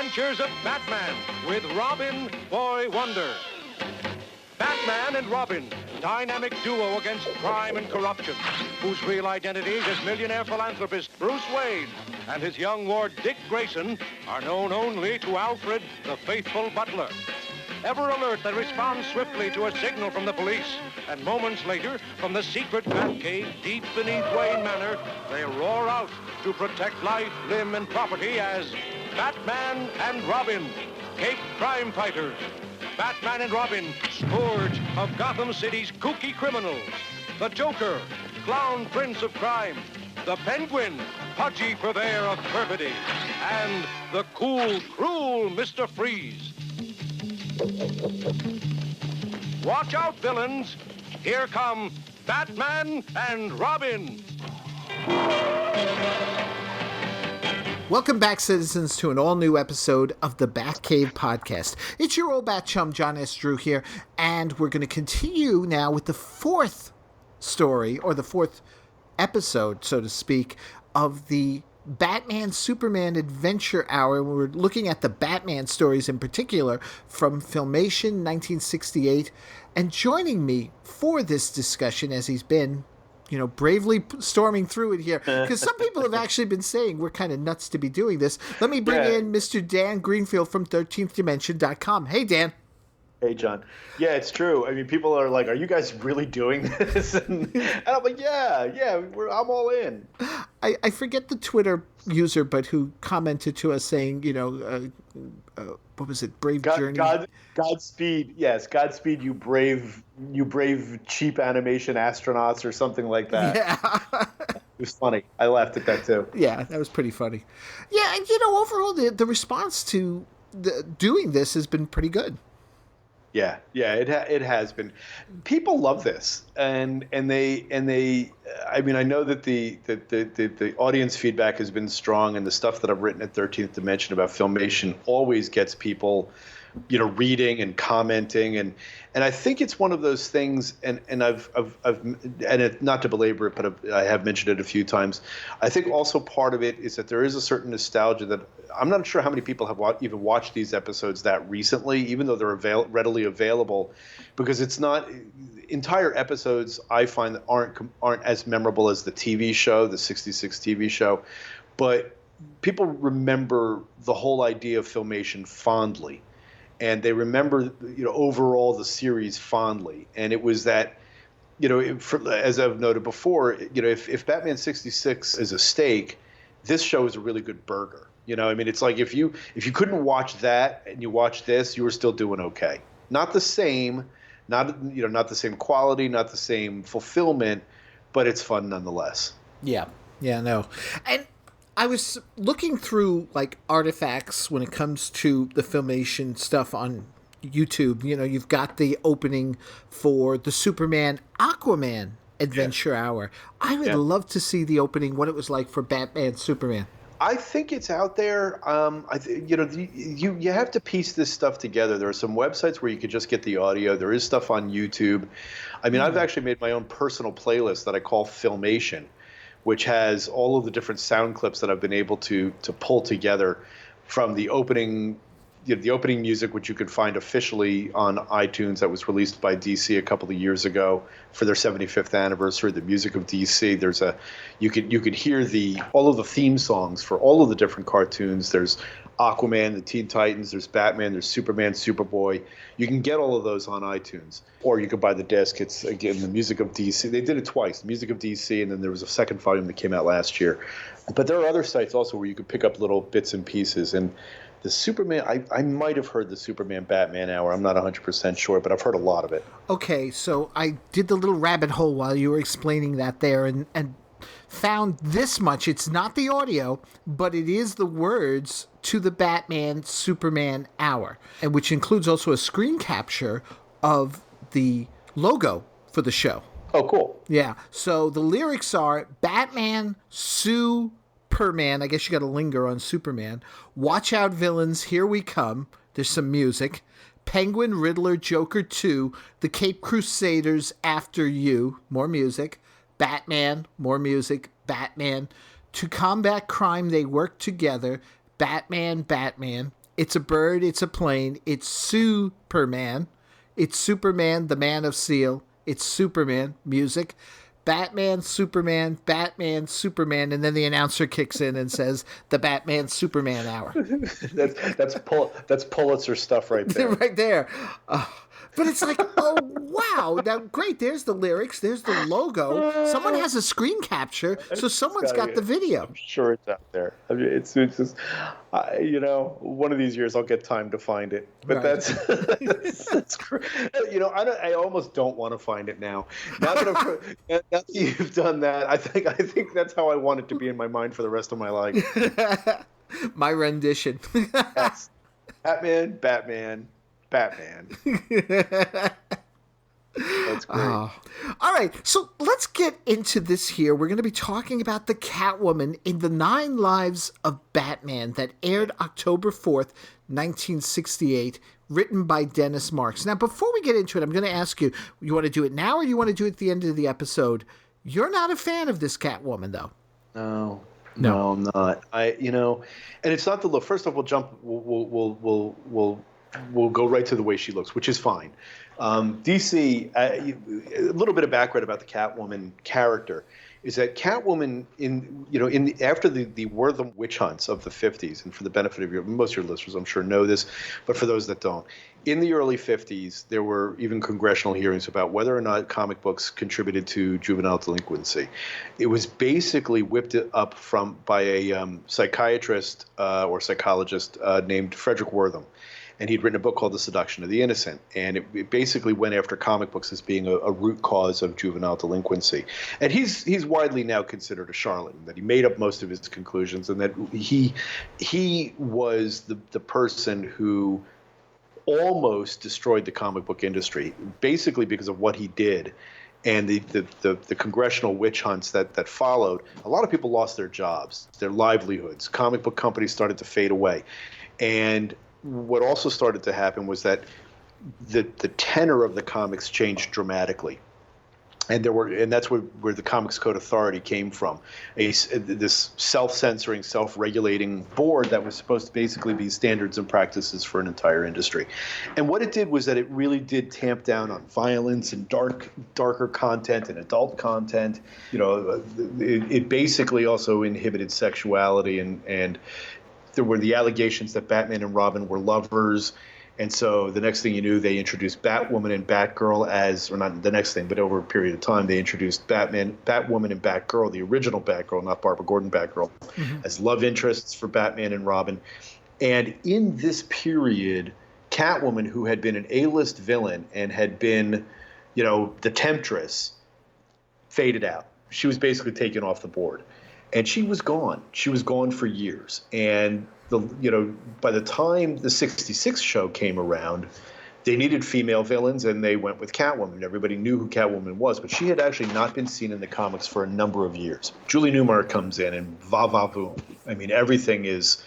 adventures of Batman with Robin, Boy Wonder. Batman and Robin, dynamic duo against crime and corruption, whose real identities as millionaire philanthropist Bruce Wayne and his young ward Dick Grayson are known only to Alfred, the faithful butler. Ever alert, they respond swiftly to a signal from the police, and moments later, from the secret Batcave deep beneath Wayne Manor, they roar out to protect life, limb, and property as Batman and Robin, Cape crime fighters. Batman and Robin, scourge of Gotham City's kooky criminals. The Joker, clown prince of crime. The Penguin, pudgy purveyor of perfidy. And the cool, cruel Mr. Freeze. Watch out, villains. Here come Batman and Robin. Welcome back, citizens, to an all-new episode of the Batcave podcast. It's your old bat chum, John S. Drew here, and we're going to continue now with the fourth story, or the fourth episode, so to speak, of the Batman-Superman Adventure Hour. We're looking at the Batman stories in particular from Filmation 1968, and joining me for this discussion, as he's been bravely storming through it here, because some people have actually been saying we're kind of nuts to be doing this. Let me bring in Mr. Dan Greenfield from 13thdimension.com. Hey, Dan. Hey, John. Yeah, it's true. I mean, people are like, are you guys really doing this? And I'm like, I'm all in. I forget the Twitter user, but who commented to us saying, what was it? Brave Journey. Godspeed. Yes. Godspeed, you brave cheap animation astronauts or something like that. Yeah. It was funny. I laughed at that too. Yeah, that was pretty funny. Yeah. And overall the response to doing this has been pretty good. Yeah, it has been. People love this, and they. I mean, I know that the audience feedback has been strong, and the stuff that I've written at 13th Dimension about Filmation always gets people, reading and commenting, and I think it's one of those things. And I've not to belabor it, but I have mentioned it a few times. I think also part of it is that there is a certain nostalgia that I'm not sure how many people have even watched these episodes that recently, even though they're readily available, because it's not entire episodes I find that aren't as memorable as the TV show, the 66 TV show, but people remember the whole idea of Filmation fondly, and they remember overall the series fondly, and it was that. As I've noted before, if Batman 66 is a steak, this show is a really good burger. I mean, it's like if you couldn't watch that and you watch this, you were still doing okay. Not the same, not the same quality, not the same fulfillment, but it's fun nonetheless. Yeah, no. And I was looking through like artifacts when it comes to the Filmation stuff on YouTube. You've got the opening for the Superman Aquaman Adventure Hour. I would love to see the opening, what it was like for Batman Superman. I think it's out there. You have to piece this stuff together. There are some websites where you could just get the audio. There is stuff on YouTube. I mean, I've actually made my own personal playlist that I call Filmation, which has all of the different sound clips that I've been able to pull together from the opening. The opening music, which you can find officially on iTunes, that was released by DC a couple of years ago for their 75th anniversary. The music of DC. You could hear all of the theme songs for all of the different cartoons. There's Aquaman, the Teen Titans. There's Batman. There's Superman, Superboy. You can get all of those on iTunes, or you could buy the disc. It's again the music of DC. They did it twice. The music of DC, and then there was a second volume that came out last year. But there are other sites also where you could pick up little bits and pieces. And the Superman, I might have heard the Superman Batman Hour. I'm not 100% sure, but I've heard a lot of it. Okay, so I did the little rabbit hole while you were explaining that there and found this much. It's not the audio, but it is the words to the Batman Superman Hour, and which includes also a screen capture of the logo for the show. Oh, cool. Yeah, so the lyrics are Batman, Superman, I guess you got to linger on Superman. Watch out, villains, here we come. There's some music. Penguin, Riddler, Joker 2, the Cape Crusaders after you. More music. Batman, more music. Batman. To combat crime, they work together. Batman, Batman. It's a bird. It's a plane. It's Superman. It's Superman, the Man of Steel. It's Superman, music. Batman, Superman, and then the announcer kicks in and says, the Batman Superman hour. That's Pulitzer stuff right there. Right there. But it's like, oh, wow. Now, great. There's the lyrics. There's the logo. Someone has a screen capture, so someone's got the video. I'm sure it's out there. I mean, it's just, one of these years I'll get time to find it. But right. that's great. I almost don't want to find it now. Now that you've done that, I think that's how I want it to be in my mind for the rest of my life. My rendition. Yes. Batman. That's great. All right, so let's get into this here. We're going to be talking about the Catwoman in the 9 Lives of Batman that aired October 4th, 1968, written by Dennis Marks. Now, before we get into it, I'm going to ask you, you want to do it now or you want to do it at the end of the episode? You're not a fan of this Catwoman, though. No, I'm not. And it's not the look. First off, we'll go right to the way she looks, which is fine. DC, a little bit of background about the Catwoman character is that Catwoman after the Wortham witch hunts of the 50s, and for the benefit of most of your listeners, I'm sure know this, but for those that don't, in the early 50s, there were even congressional hearings about whether or not comic books contributed to juvenile delinquency. It was basically whipped up by a psychiatrist or psychologist named Frederick Wortham. And he'd written a book called The Seduction of the Innocent. And it basically went after comic books as being a root cause of juvenile delinquency. And he's widely now considered a charlatan, that he made up most of his conclusions, and that he was the person who almost destroyed the comic book industry, basically because of what he did. And the congressional witch hunts that followed. A lot of people lost their jobs, their livelihoods. Comic book companies started to fade away. And what also started to happen was that the tenor of the comics changed dramatically, and that's where the Comics Code Authority came from, this self-censoring, self-regulating board that was supposed to basically be standards and practices for an entire industry. And what it did was that it really did tamp down on violence and darker content and adult content. It basically also inhibited sexuality and there were the allegations that Batman and Robin were lovers. And so the next thing you knew, they introduced Batwoman and Batgirl or not the next thing, but over a period of time, they introduced Batwoman and Batgirl, the original Batgirl, not Barbara Gordon Batgirl, as love interests for Batman and Robin. And in this period, Catwoman, who had been an A-list villain and had been, the temptress, faded out. She was basically taken off the board. And she was gone. She was gone for years. And by the time the 66 show came around, they needed female villains, and they went with Catwoman. Everybody knew who Catwoman was, but she had actually not been seen in the comics for a number of years. Julie Newmar comes in, and va-va-voom. I mean, everything is...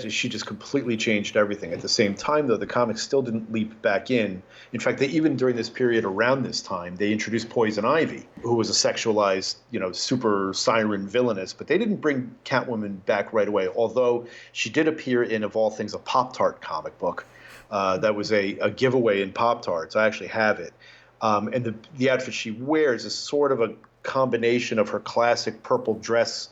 she just completely changed everything. At the same time, though, the comics still didn't leap back in. In fact, even during this period around this time, they introduced Poison Ivy, who was a sexualized, super siren villainess. But they didn't bring Catwoman back right away, although she did appear in, of all things, a Pop-Tart comic book. That was a giveaway in Pop-Tarts. I actually have it. And the outfit she wears is sort of a combination of her classic purple dress,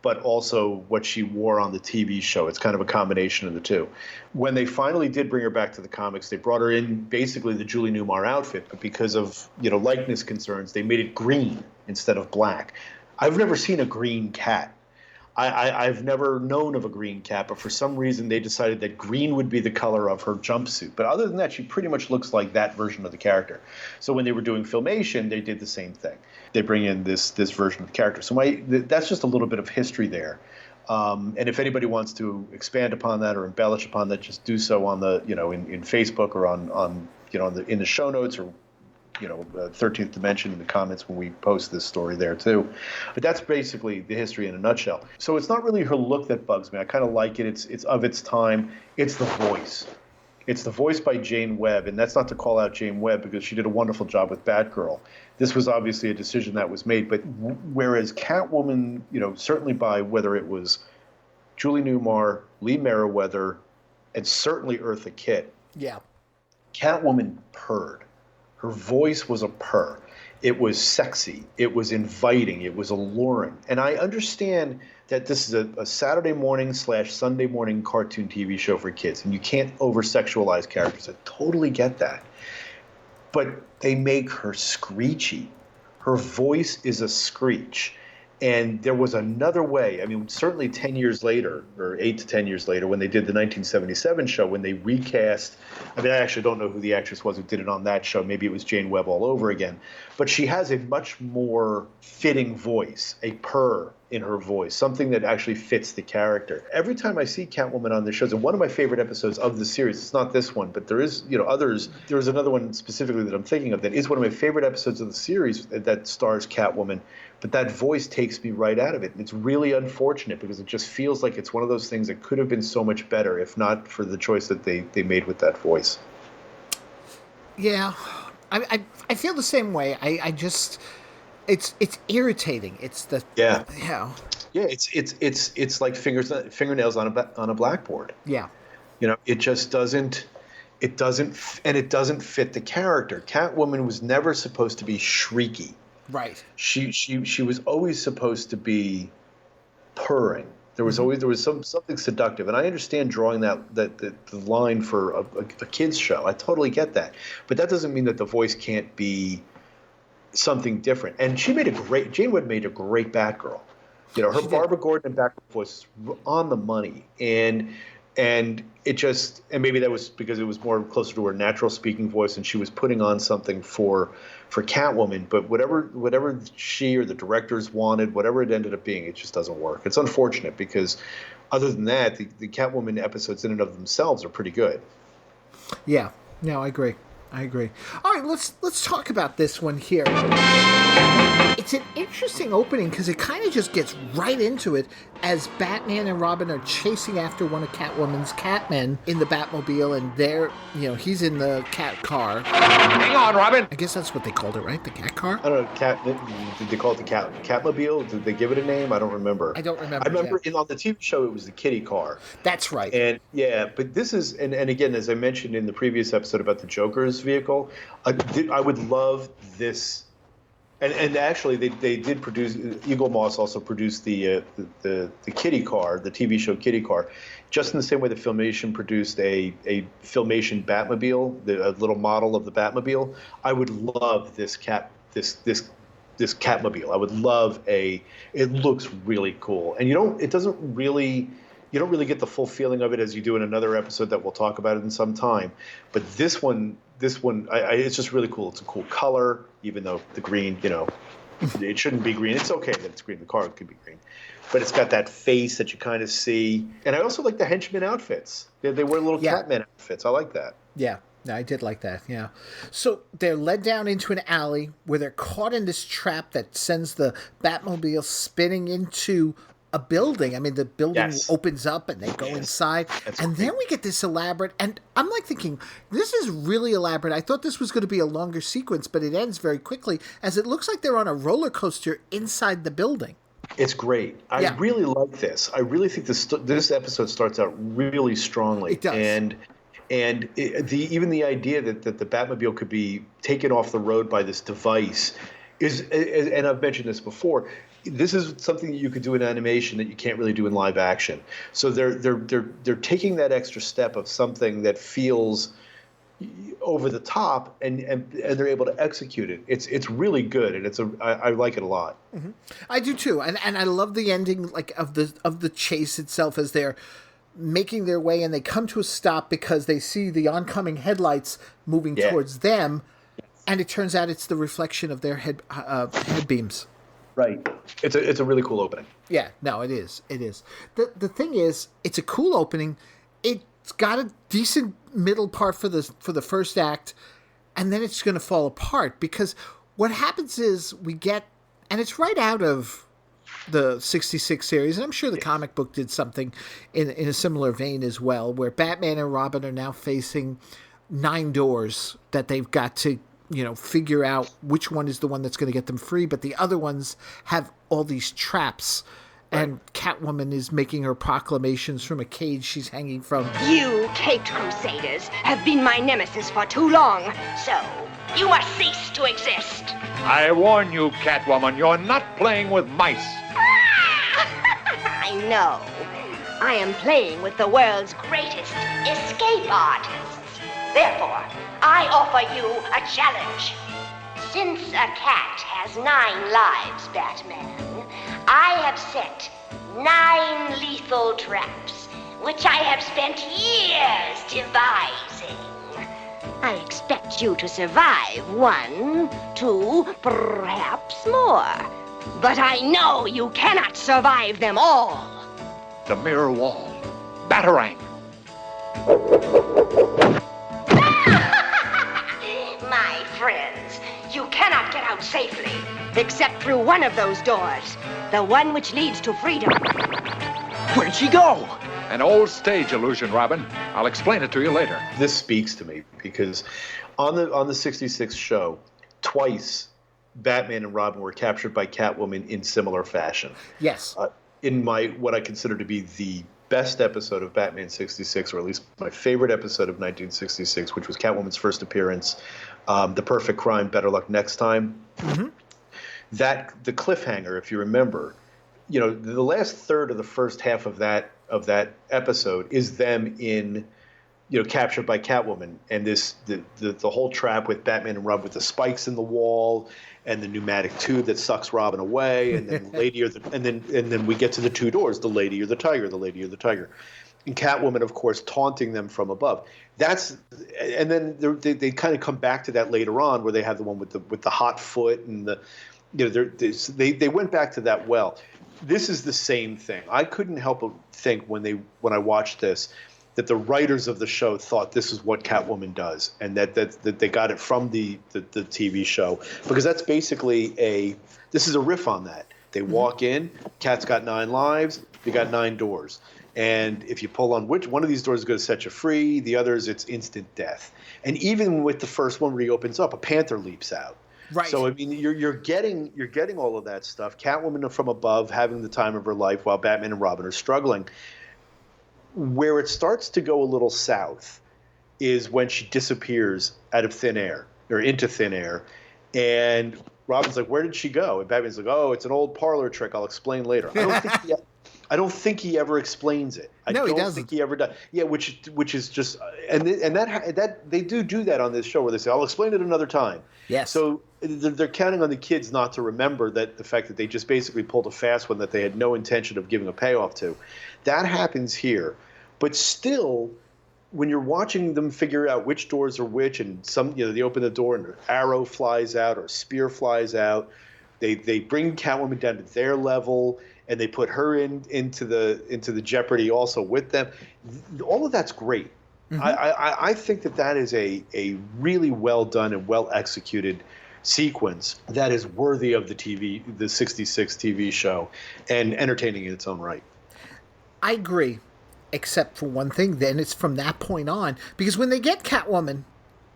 but also what she wore on the TV show. It's kind of a combination of the two. When they finally did bring her back to the comics, they brought her in basically the Julie Newmar outfit, but because of likeness concerns, they made it green instead of black. I've never seen a green cat. I've never known of a green cat, but for some reason they decided that green would be the color of her jumpsuit. But other than that, she pretty much looks like that version of the character. So when they were doing Filmation, they did the same thing. They bring in this version of the character. So that's just a little bit of history there. And if anybody wants to expand upon that or embellish upon that, just do so on the in Facebook or on in the show notes or 13th Dimension in the comments when we post this story there too. But that's basically the history in a nutshell. So it's not really her look that bugs me. I kind of like it. It's of its time. It's the voice. It's the voice by Jane Webb, and that's not to call out Jane Webb because she did a wonderful job with Batgirl. This was obviously a decision that was made, but whereas Catwoman, certainly by whether it was Julie Newmar, Lee Merriweather, and certainly Eartha Kitt, Yeah. Catwoman purred. Her voice was a purr. It was sexy. It was inviting. It was alluring. And I understand that this is a Saturday morning / Sunday morning cartoon TV show for kids, and you can't over-sexualize characters. I totally get that. But they make her screechy. Her voice is a screech. And there was another way. I mean, certainly 10 years later, or 8 to 10 years later, when they did the 1977 show, when they recast, I mean, I actually don't know who the actress was who did it on that show. Maybe it was Jane Webb all over again. But she has a much more fitting voice, a purr in her voice, something that actually fits the character. Every time I see Catwoman on the shows, and one of my favorite episodes of the series, it's not this one, but there is, others. There's another one specifically that I'm thinking of that is one of my favorite episodes of the series that stars Catwoman. But that voice takes me right out of it. And it's really unfortunate because it just feels like it's one of those things that could have been so much better if not for the choice that they made with that voice. Yeah. I feel the same way. I just it's irritating. It's the Yeah. Yeah. Yeah, it's like fingernails on a blackboard. Yeah. It just doesn't fit the character. Catwoman was never supposed to be shrieky. Right. She was always supposed to be purring. There was something seductive, and I understand drawing the line for a kids show. I totally get that, but that doesn't mean that the voice can't be something different. And Jane Wood made a great Batgirl. Her Barbara Gordon and Batgirl voice was on the money, and maybe that was because it was more closer to her natural speaking voice, and she was putting on something for Catwoman. But whatever she or the directors wanted, whatever it ended up being, it just doesn't work. It's unfortunate because other than that, the Catwoman episodes in and of themselves are pretty good. Yeah. No, I agree. All right, let's talk about this one here. It's an interesting opening because it kind of just gets right into it as Batman and Robin are chasing after one of Catwoman's Catmen in the Batmobile, and he's in the cat car. Hang on, Robin. I guess that's what they called it, right? The cat car? I don't know. Did they call it the Catmobile? Did they give it a name? I don't remember. I don't remember. I remember on the TV show it was the kitty car. That's right. And yeah, but this is, and again, as I mentioned in the previous episode about the Joker's vehicle, I would love this. And actually, they did produce. Eagle Moss also produced the kitty car, the TV show Kitty Car, just in the same way that Filmation produced a Filmation Batmobile, a little model of the Batmobile. I would love this Catmobile. I would love it looks really cool, and you don't really get the full feeling of it as you do in another episode that we'll talk about it in some time. But this one, it's just really cool. It's a cool color, even though the green, it shouldn't be green. It's okay that it's green. The car could be green. But it's got that face that you kind of see. And I also like the henchman outfits. They wear little Catman outfits. I like that. Yeah. No, I did like that, yeah. So they're led down into an alley where they're caught in this trap that sends the Batmobile spinning into a building. I mean, the building opens up and they go inside. And then we get this elaborate, and I'm like thinking, this is really elaborate. I thought this was going to be a longer sequence, but it ends very quickly as it looks like they're on a roller coaster inside the building. It's great. I really like this. I really think this episode starts out really strongly. It does. And even the idea that the Batmobile could be taken off the road by this device is, and I've mentioned this before, this is something that you could do in animation that you can't really do in live action. So they're taking that extra step of something that feels over the top, and they're able to execute it. It's really good, and I like it a lot. Mm-hmm. I do too, and I love the ending, like of the chase itself as they're making their way and they come to a stop because they see the oncoming headlights moving towards them, and it turns out it's the reflection of their head beams. Right. It's a really cool opening. Yeah, no, it is. It is. The thing is, it's a cool opening. It's got a decent middle part for the first act, and then it's going to fall apart because what happens is we get, and it's right out of the 66 series, and I'm sure the comic book did something in a similar vein as well, where Batman and Robin are now facing 9 doors that they've got to figure out which one is the one that's going to get them free, but the other ones have all these traps. And Catwoman is making her proclamations from a cage she's hanging from. You caped crusaders have been my nemesis for too long, so you must cease to exist. I warn you, Catwoman, you're not playing with mice. I know. I am playing with the world's greatest escape artists. Therefore, I offer you a challenge. Since a cat has 9 lives, Batman, I have set 9 lethal traps, which I have spent years devising. I expect you to survive 1, 2, perhaps more. But I know you cannot survive them all. The mirror wall. Batarang. My friends, you cannot get out safely, except through one of those doors, the one which leads to freedom. Where'd she go? An old stage illusion, Robin. I'll explain it to you later. This speaks to me because on the 66 show, twice Batman and Robin were captured by Catwoman in similar fashion. Yes. In what I consider to be the best episode of Batman 66, or at least my favorite episode of 1966, which was Catwoman's first appearance, The Perfect Crime, Better Luck Next Time. Mm-hmm. The cliffhanger, if you remember, the last third of the first half of that episode is them in, captured by Catwoman, and the whole trap with Batman and Robin with the spikes in the wall and the pneumatic tube that sucks Robin away, and then and then we get to the 2 doors, the lady or the tiger, the lady or the tiger, and Catwoman, of course, taunting them from above. And then they kind of come back to that later on, where they have the one with the hot foot and they went back to that well. This is the same thing. I couldn't help but think when I watched this that the writers of the show thought this is what Catwoman does, and that they got it from the TV show, because that's basically this is a riff on that. They walk in, cat's got 9 lives, they got 9 doors, and if you pull on which one of these doors is going to set you free, the others it's instant death. And even with the first one where he opens up, a panther leaps out. Right. So I mean, you're getting all of that stuff. Catwoman from above having the time of her life, while Batman and Robin are struggling. Where it starts to go a little south is when she disappears out of thin air, or into thin air, and Robin's like, "Where did she go?" And Batman's like, "Oh, it's an old parlor trick. I'll explain later." I don't think he ever explains it. No, he doesn't. Think he ever does. Yeah, which is just and that they do that on this show, where they say, "I'll explain it another time." Yes. So they're counting on the kids not to remember the fact that they just basically pulled a fast one that they had no intention of giving a payoff to. That happens here, but still, when you're watching them figure out which doors are which, and they open the door and an arrow flies out or a spear flies out, they bring Catwoman down to their level, and they put her into the jeopardy also with them. All of that's great. Mm-hmm. I think that is a really well done and well executed sequence that is worthy of the 66 TV show, and entertaining in its own right. I agree, except for one thing. Then it's from that point on, because when they get Catwoman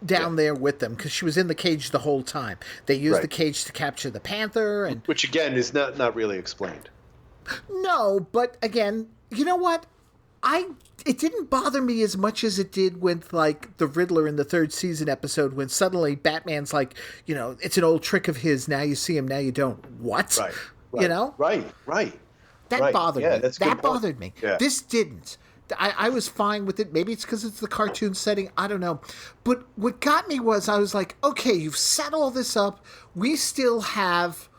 down there with them, because she was in the cage the whole time, they use the cage to capture the Panther, and which again is not really explained. No, but again, you know what? It didn't bother me as much as it did with, like, the Riddler in the 3rd season episode, when suddenly Batman's like, it's an old trick of his. Now you see him, now you don't. What? Right. Right. That bothered me. That bothered me. Yeah. This didn't. I was fine with it. Maybe it's because it's the cartoon setting. I don't know. But what got me was, I was like, okay, you've set all this up. We still have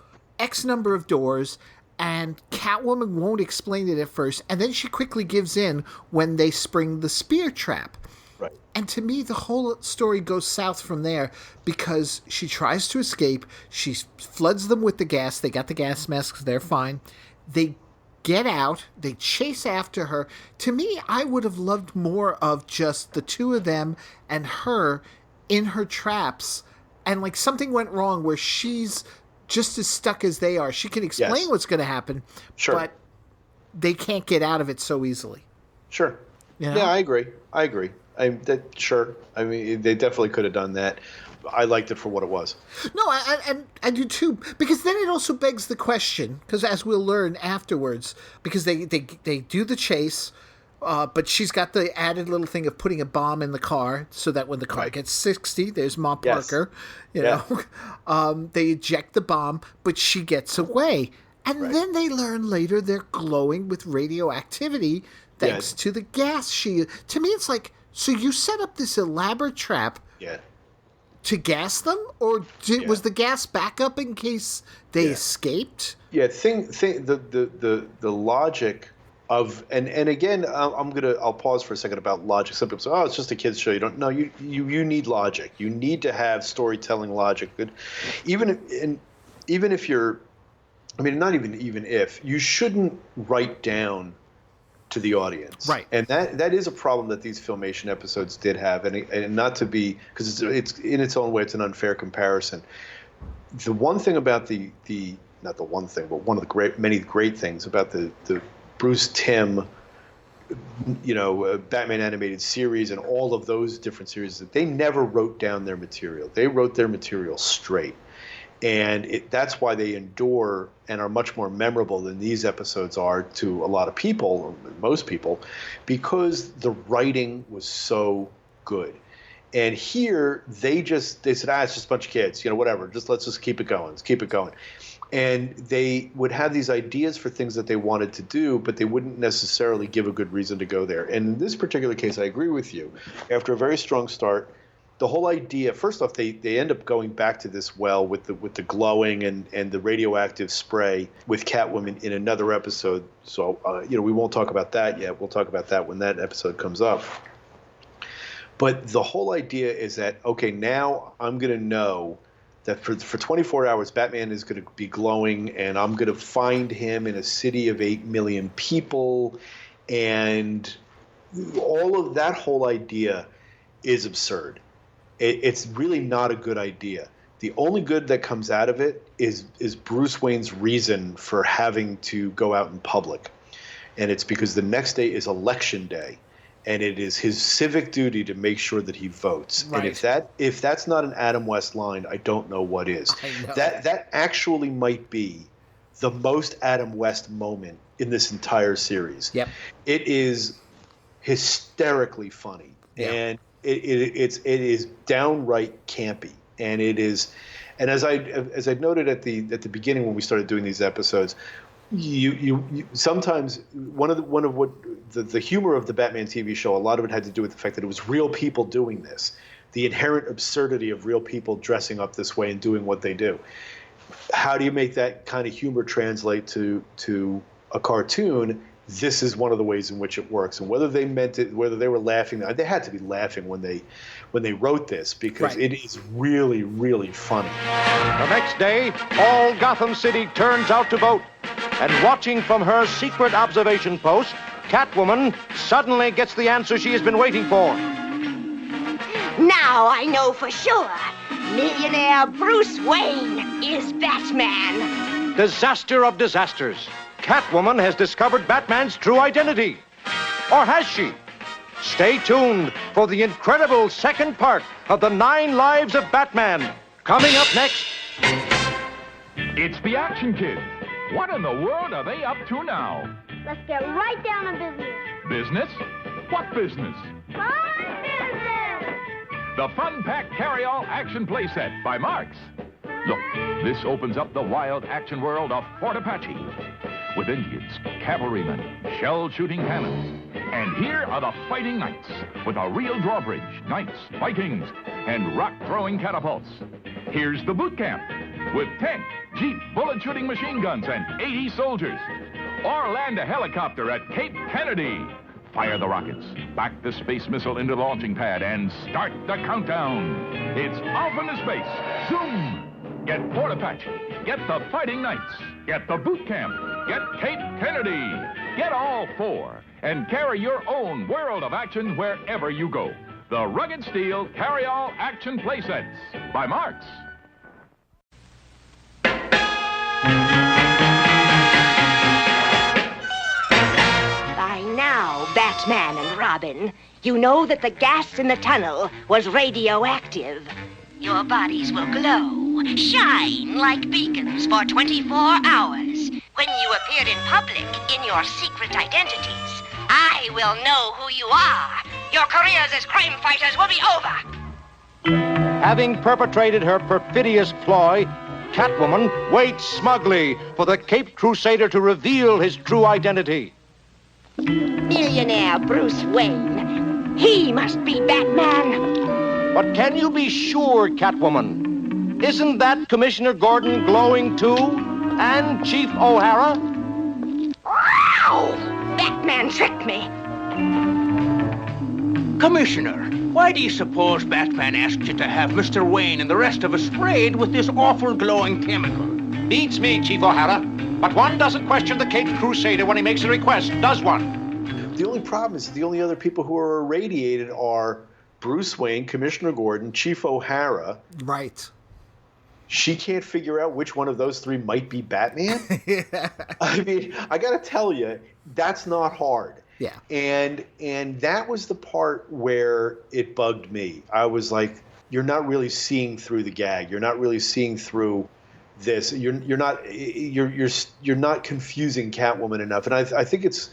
X number of doors. And Catwoman won't explain it at first, and then she quickly gives in when they spring the spear trap. Right. And to me, the whole story goes south from there, because she tries to escape. She floods them with the gas. They got the gas masks. They're fine. They get out. They chase after her. To me, I would have loved more of just the 2 of them and her in her traps. And like something went wrong where she's just as stuck as they are. She can explain what's going to happen, but they can't get out of it so easily. Sure. You know? Yeah, I agree. Sure. I mean, they definitely could have done that. I liked it for what it was. No, I do too, because then it also begs the question, because as we'll learn afterwards, because they do the chase, but she's got the added little thing of putting a bomb in the car so that when the car gets 60, there's Ma Parker, you know, they eject the bomb, but she gets away. And then they learn later they're glowing with radioactivity thanks to the gas shield. To me, it's like, so you set up this elaborate trap to gas them, or was the gas backup in case they escaped? Yeah, the logic of and again, I'll pause for a second about logic. Some people say, "Oh, it's just a kids show." You don't know. You need logic. You need to have storytelling logic. But even if you're, I mean, not even if you shouldn't write down to the audience, right? And that is a problem that these Filmation episodes did have, and not to be, because it's in its own way, it's an unfair comparison. The one thing about not the one thing, but one of the many great things about the Bruce Timm, Batman animated series and all of those different series, that they never wrote down their material. They wrote their material straight. And that's why they endure and are much more memorable than these episodes are to a lot of people, most people, because the writing was so good. And here they said, it's just a bunch of kids, whatever, let's just keep it going. Let's keep it going. And they would have these ideas for things that they wanted to do, but they wouldn't necessarily give a good reason to go there. And in this particular case, I agree with you. After a very strong start, the whole idea, first off, they end up going back to this well with the glowing and the radioactive spray with Catwoman in another episode. So, we won't talk about that yet. We'll talk about that when that episode comes up. But the whole idea is that, okay, now I'm going to know that for 24 hours, Batman is going to be glowing, and I'm going to find him in a city of 8 million people. And all of that whole idea is absurd. It's really not a good idea. The only good that comes out of it is Bruce Wayne's reason for having to go out in public. And it's because the next day is election day, and it is his civic duty to make sure that he votes. Right. And if that's not an Adam West line, I don't know what is. That actually might be the most Adam West moment in this entire series. Yep. It is hysterically funny. Yeah. And it is downright campy, and it is, and as I noted at the beginning when we started doing these episodes, you sometimes one of what the humor of the Batman TV show, a lot of it had to do with the fact that it was real people doing this, the inherent absurdity of real people dressing up this way and doing what they do. How do you make that kind of humor translate to a cartoon? This is one of the ways in which it works, and whether they meant it, whether they were laughing, they had to be laughing when they wrote this, because it is really, really funny. The next day, all Gotham City turns out to vote, and watching from her secret observation post, Catwoman suddenly gets the answer she has been waiting for. Now I know for sure, millionaire Bruce Wayne is Batman. Disaster of disasters. Catwoman has discovered Batman's true identity. Or has she? Stay tuned for the incredible second part of the 9 Lives of Batman. Coming up next. It's the Action Kids. What in the world are they up to now? Let's get right down to business. Business? What business? Fun business! The Fun Pack Carry-All Action Playset by Marx. Look, this opens up the wild action world of Fort Apache. With Indians, cavalrymen, shell-shooting cannons. And here are the Fighting Knights, with a real drawbridge, knights, Vikings, and rock-throwing catapults. Here's the boot camp, with tank, jeep, bullet-shooting machine guns, and 80 soldiers. Or land a helicopter at Cape Kennedy. Fire the rockets, back the space missile into the launching pad, and start the countdown. It's off into space. Zoom! Get Fort Apache, get the Fighting Knights, get the boot camp, get Cape Kennedy. Get all 4 and carry your own world of action wherever you go. The Rugged Steel Carry-All Action Playsets by Marx. By now, Batman and Robin, You know that the gas in the tunnel was radioactive. Your bodies will glow, shine like beacons for 24 hours. When you appeared in public in your secret identities, I will know who you are. Your careers as crime fighters will be over. Having perpetrated her perfidious ploy, Catwoman waits smugly for the Caped Crusader to reveal his true identity. Millionaire Bruce Wayne. He must be Batman. But can you be sure, Catwoman? Isn't that Commissioner Gordon glowing too? And Chief O'Hara? Wow! Batman tricked me. Commissioner, why do you suppose Batman asked you to have Mr. Wayne and the rest of us sprayed with this awful glowing chemical? Beats me, Chief O'Hara. But one doesn't question the Caped Crusader when he makes a request, does one? The only problem is the only other people who are irradiated are Bruce Wayne, Commissioner Gordon, Chief O'Hara. Right. She can't figure out which one of those three might be Batman. Yeah. I mean, I got to tell you, that's not hard. Yeah. And that was the part where it bugged me. I was like, you're not really seeing through the gag. You're not really seeing through this. You're not confusing Catwoman enough. And I think it's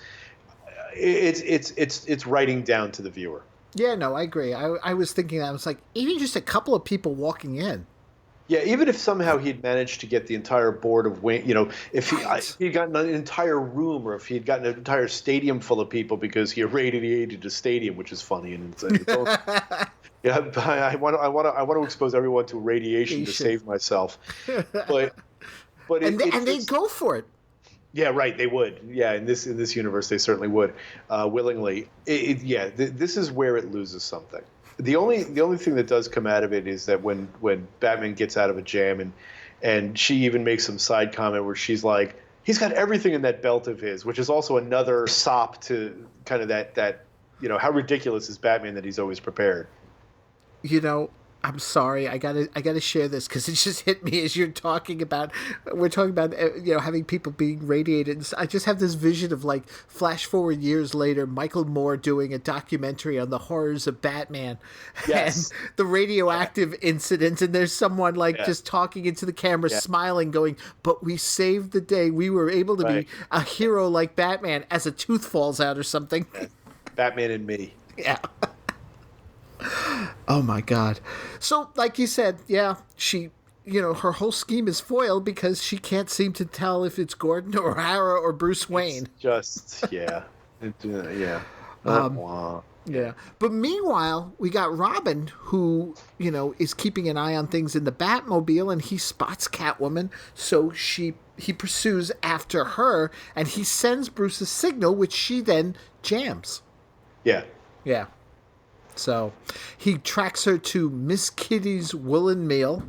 writing down to the viewer. Yeah, no, I agree. I was thinking that. I was like, even just a couple of people walking in. Yeah, even if somehow he'd managed to get the entire board of Wayne, if he'd gotten an entire room, or if he'd gotten an entire stadium full of people because he irradiated a stadium, which is funny and it's yeah, I want to expose everyone to radiation to save myself, but they'd go for it. Yeah, right. They would. Yeah, in this universe, they certainly would, willingly. This is where it loses something. The only thing that does come out of it is that when Batman gets out of a jam and she even makes some side comment where she's like, he's got everything in that belt of his, which is also another sop to kind of that how ridiculous is Batman that he's always prepared. I'm sorry, I gotta share this because it just hit me as we're talking about having people being radiated. I just have this vision of like flash forward years later, Michael Moore doing a documentary on the horrors of Batman, yes, and the radioactive incident, and there's someone just talking into the camera, smiling, going, "But we saved the day. We were able to be a hero like Batman," as a tooth falls out or something. Batman and me. Yeah. Oh my God. So, like you said, she, her whole scheme is foiled because she can't seem to tell if it's Gordon or O'Hara or Bruce Wayne. It's just, yeah. Yeah. Yeah. But meanwhile, we got Robin, who, is keeping an eye on things in the Batmobile, and he spots Catwoman, so he pursues after her, and he sends Bruce a signal, which she then jams. Yeah. Yeah. So he tracks her to Miss Kitty's woolen mill.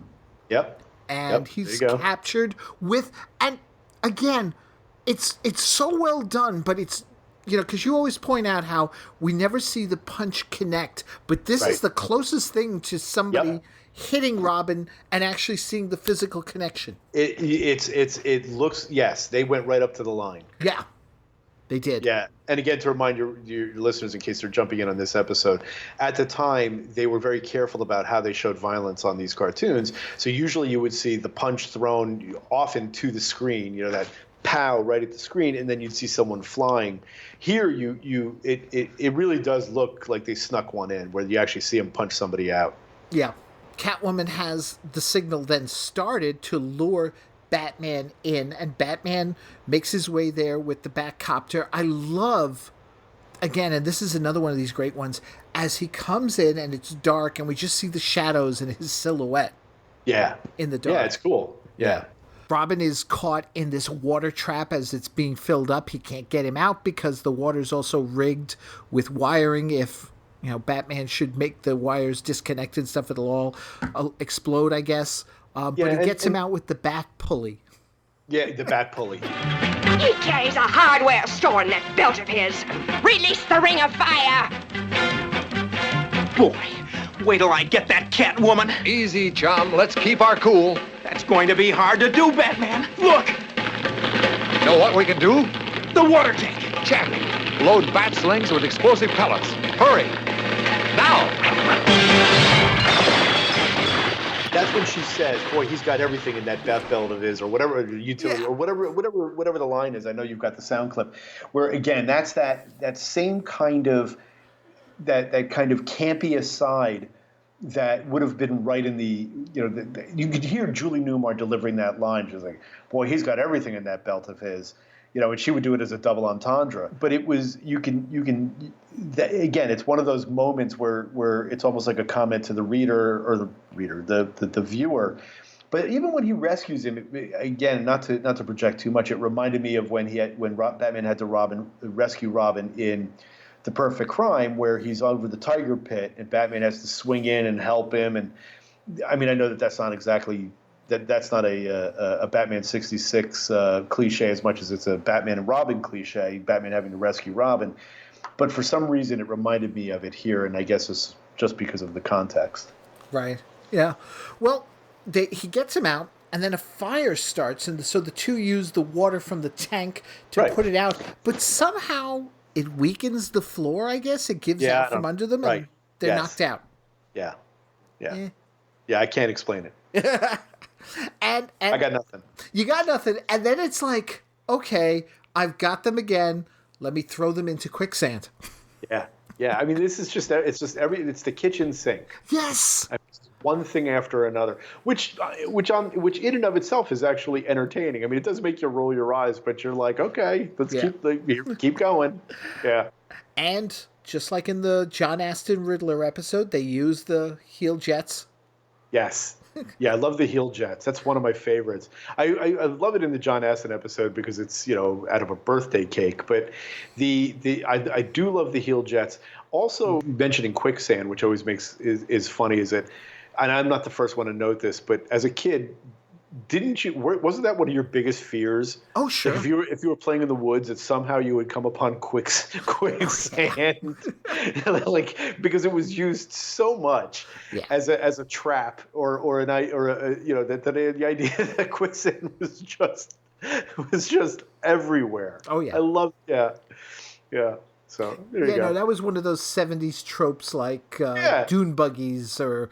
Yep. And he's captured with, and again, it's so well done, but it's, because you always point out how we never see the punch connect, but this is the closest thing to somebody hitting Robin and actually seeing the physical connection. It looks, yes, they went right up to the line. Yeah. They did. Yeah. And again, to remind your listeners, in case they're jumping in on this episode, at the time, they were very careful about how they showed violence on these cartoons. So usually you would see the punch thrown often to the screen, that pow right at the screen, and then you'd see someone flying. Here, it really does look like they snuck one in, where you actually see them punch somebody out. Yeah. Catwoman has the signal then started to lure Batman in, and Batman makes his way there with the Batcopter. I love, again, and this is another one of these great ones, as he comes in and it's dark and we just see the shadows in his silhouette. Yeah. In the dark. Yeah, it's cool. Yeah. Robin is caught in this water trap as it's being filled up. He can't get him out because the water's also rigged with wiring. If, Batman should make the wires disconnect and stuff, it'll all explode, I guess. But he gets him out with the bat pulley. Yeah, the bat pulley. He carries a hardware store in that belt of his. Release the ring of fire! Boy, wait till I get that Catwoman. Easy, chum. Let's keep our cool. That's going to be hard to do, Batman. Look! You know what we can do? the water tank. Check. Load bat slings with explosive pellets. Hurry. Now. That's when she says, "Boy, he's got everything in that bat belt of his," or whatever utility, or whatever the line is. I know you've got the sound clip, where again, that's that same kind of that kind of campy aside that would have been right in the you could hear Julie Newmar delivering that line. She's like, "Boy, he's got everything in that belt of his." And she would do it as a double entendre. But it was again, it's one of those moments where it's almost like a comment to the reader or the viewer. But even when he rescues him, again, not to project too much, it reminded me of when Batman had to rescue Robin in The Perfect Crime, where he's over the tiger pit and Batman has to swing in and help him. And I mean, I know that's not exactly. That's not a Batman 66 cliche as much as it's a Batman and Robin cliche, Batman having to rescue Robin. But for some reason, it reminded me of it here, and I guess it's just because of the context. Right. Yeah. Well, he gets him out, and then a fire starts, and so the two use the water from the tank to put it out. But somehow it weakens the floor, I guess. It gives out from under them, and they're knocked out. Yeah. Yeah. Yeah, I can't explain it. And I got nothing. You got nothing. And then it's like, okay, I've got them again. Let me throw them into quicksand. Yeah. Yeah. I mean, it's the kitchen sink. Yes. I mean, one thing after another, which in and of itself is actually entertaining. I mean, it does make you roll your eyes, but you're like, okay, let's keep going. Yeah. And just like in the John Aston Riddler episode, they use the heel jets. Yes. Yeah, I love the heel jets. That's one of my favorites. I love it in the John Aston episode because it's out of a birthday cake. But I do love the heel jets. Also mentioning quicksand, which always is funny, is that, and I'm not the first one to note this, but as a kid, wasn't that one of your biggest fears? Oh, sure. If you were playing in the woods, that somehow you would come upon quicksand, because it was used so much as a trap or the idea that quicksand was just everywhere. Oh yeah, I love yeah. So there you go. No, that was one of those 70s tropes like dune buggies or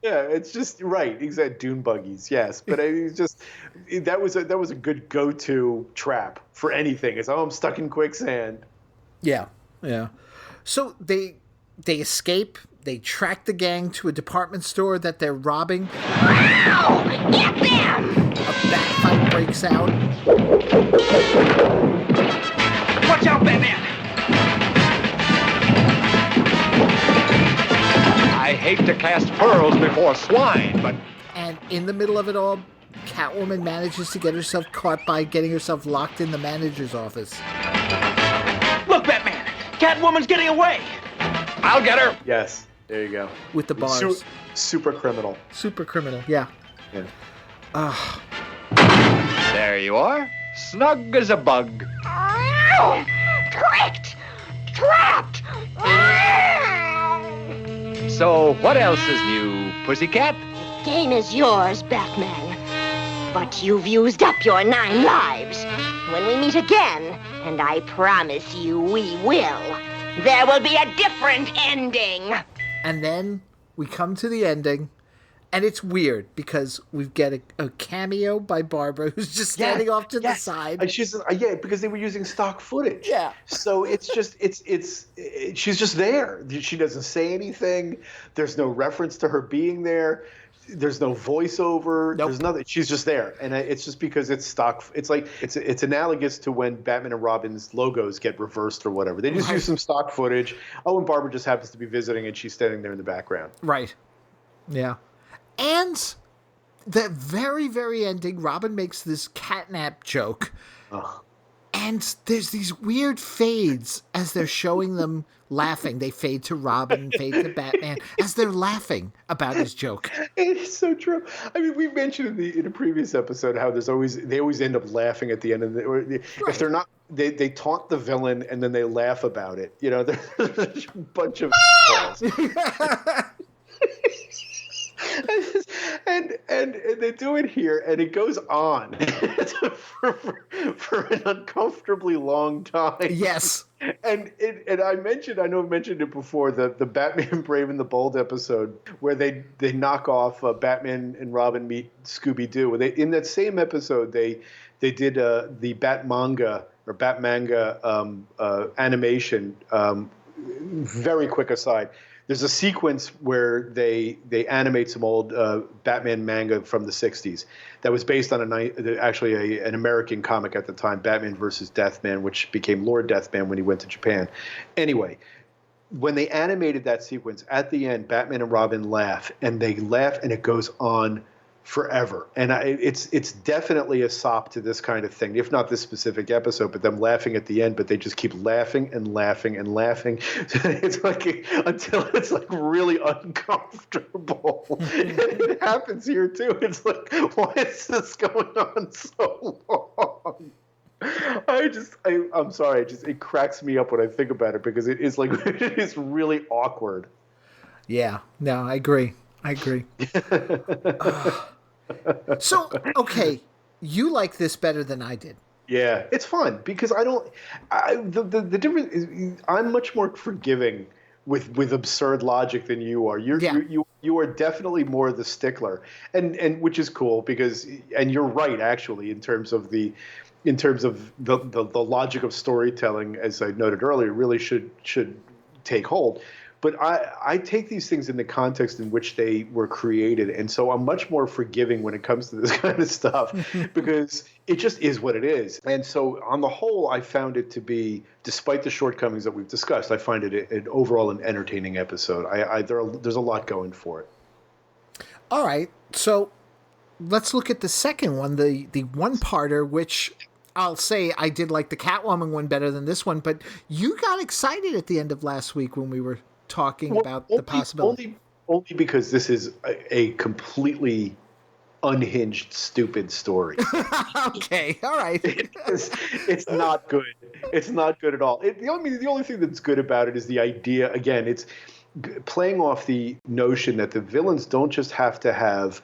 Yeah, it's just right. Exactly, dune buggies. Yes, but that was a good go-to trap for anything. It's I'm stuck in quicksand. Yeah. So they escape. They track the gang to a department store that they're robbing. Get them! A bat fight breaks out. Watch out, Batman! I hate to cast pearls before swine, but... And in the middle of it all, Catwoman manages to get herself caught by getting herself locked in the manager's office. Look, Batman! Catwoman's getting away! I'll get her! Yes, there you go. With the bars. Super criminal. Super criminal, yeah. There you are. Snug as a bug. Tricked! Trapped! So, what else is new, pussycat? Game is yours, Batman. But you've used up your 9 lives. When we meet again, and I promise you we will, there will be a different ending. And then we come to the ending, and it's weird because we get a cameo by Barbara who's just standing off to the side. And she's because they were using stock footage. Yeah. So it's just she's just there. She doesn't say anything. There's no reference to her being there. There's no voiceover. Nope. There's nothing. She's just there, and it's just because it's stock. It's like it's analogous to when Batman and Robin's logos get reversed or whatever. They just use some stock footage. Oh, and Barbara just happens to be visiting, and she's standing there in the background. Right. Yeah. And the very, very ending, Robin makes this catnap joke. Ugh. And there's these weird fades as they're showing them laughing. They fade to Robin, fade to Batman, as they're laughing about his joke. It's so true. I mean, we mentioned in a previous episode how they always end up laughing at the end of if they're not, they taunt the villain and then they laugh about it. There's a bunch of balls. And they do it here, and it goes on for an uncomfortably long time. Yes. And I know I've mentioned it before, the Batman Brave and the Bold episode where they knock off Batman and Robin meet Scooby-Doo. In that same episode, they did the Batmanga or Batmanga animation. Very quick aside. There's a sequence where they animate some old Batman manga from the 60s that was based on an American comic at the time, Batman versus Deathman, which became Lord Deathman when he went to Japan. Anyway, when they animated that sequence, at the end, Batman and Robin laugh, and it goes on forever. And it's definitely a sop to this kind of thing, if not this specific episode, but them laughing at the end, but they just keep laughing and laughing and laughing. It's like until it's like really uncomfortable. And it happens here too. It's like, why is this going on so long? I'm sorry. It cracks me up when I think about it because it is like, it is really awkward. Yeah, no, I agree. So, okay, you like this better than I did. Yeah, it's fun because the difference is I'm much more forgiving with absurd logic than you are. You are definitely more the stickler, and which is cool because you're right actually in terms of the logic of storytelling, as I noted earlier, really should take hold. But I take these things in the context in which they were created, and so I'm much more forgiving when it comes to this kind of stuff because it just is what it is. And so on the whole, I found it to be, despite the shortcomings that we've discussed, I find it an overall an entertaining episode. There's a lot going for it. All right, so let's look at the second one, the one-parter, which I'll say I did like the Catwoman one better than this one, but you got excited at the end of last week when we were talking about the possibility. Only because this is a completely unhinged, stupid story. Okay, all right. It's not good. It's not good at all. The only thing that's good about it is the idea. Again, it's playing off the notion that the villains don't just have to have.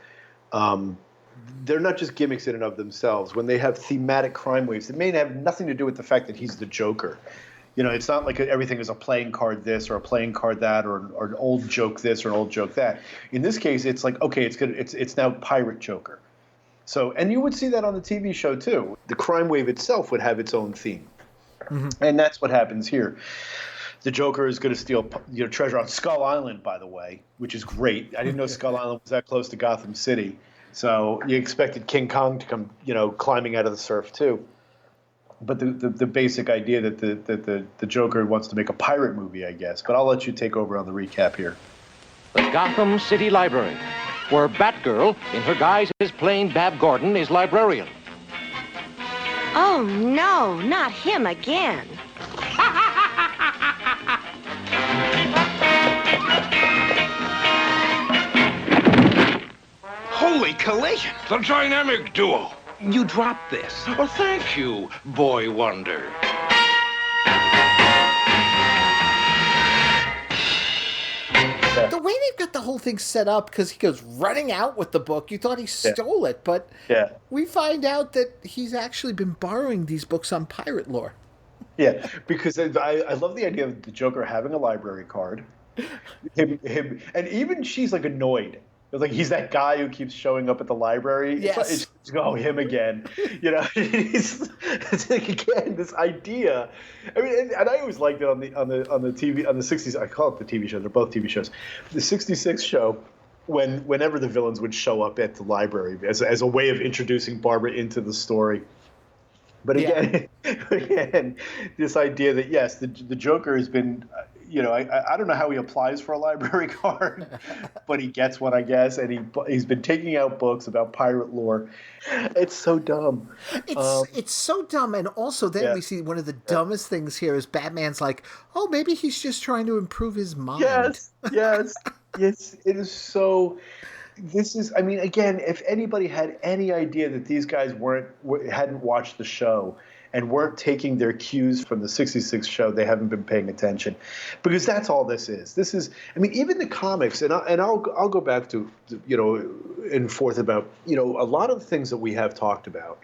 They're not just gimmicks in and of themselves. When they have thematic crime waves, it may have nothing to do with the fact that he's the Joker. You know, it's not like everything is a playing card this or a playing card that or an old joke this or an old joke that. In this case, it's like, okay, it's good. It's now Pirate Joker. So, and you would see that on the TV show too. The crime wave itself would have its own theme, and that's what happens here. The Joker is going to steal treasure on Skull Island, by the way, which is great. I didn't know Skull Island was that close to Gotham City, so you expected King Kong to come, climbing out of the surf too. But the basic idea that the Joker wants to make a pirate movie, I guess. But I'll let you take over on the recap here. The Gotham City Library, where Batgirl, in her guise as plain Bab Gordon, is librarian. Oh, no, not him again. Holy collision! The dynamic duo. You dropped this. Well, thank you, Boy Wonder. The way they've got the whole thing set up, because he goes running out with the book, you thought he stole it, but we find out that he's actually been borrowing these books on pirate lore. Yeah, because I love the idea of the Joker having a library card. Him, and even she's like annoyed. Like he's that guy who keeps showing up at the library. Yes. It's him again. It's like, again, this idea. I mean, and I always liked it on the TV on the 60s. I call it the TV show. They're both TV shows. The 66 show, whenever the villains would show up at the library as a way of introducing Barbara into the story. But again, this idea that yes, the Joker has been. I don't know how he applies for a library card, but he gets one, I guess, and he's been taking out books about pirate lore. It's so dumb. It's so dumb, and also then we see one of the dumbest things here is Batman's like, oh, maybe he's just trying to improve his mind. Yes. It is so. This is, I mean, again, if anybody had any idea that these guys hadn't watched the show and weren't taking their cues from the 66 show, they haven't been paying attention. Because that's all this is. This is, I mean, even the comics, and I'll go back to, and forth about, a lot of the things that we have talked about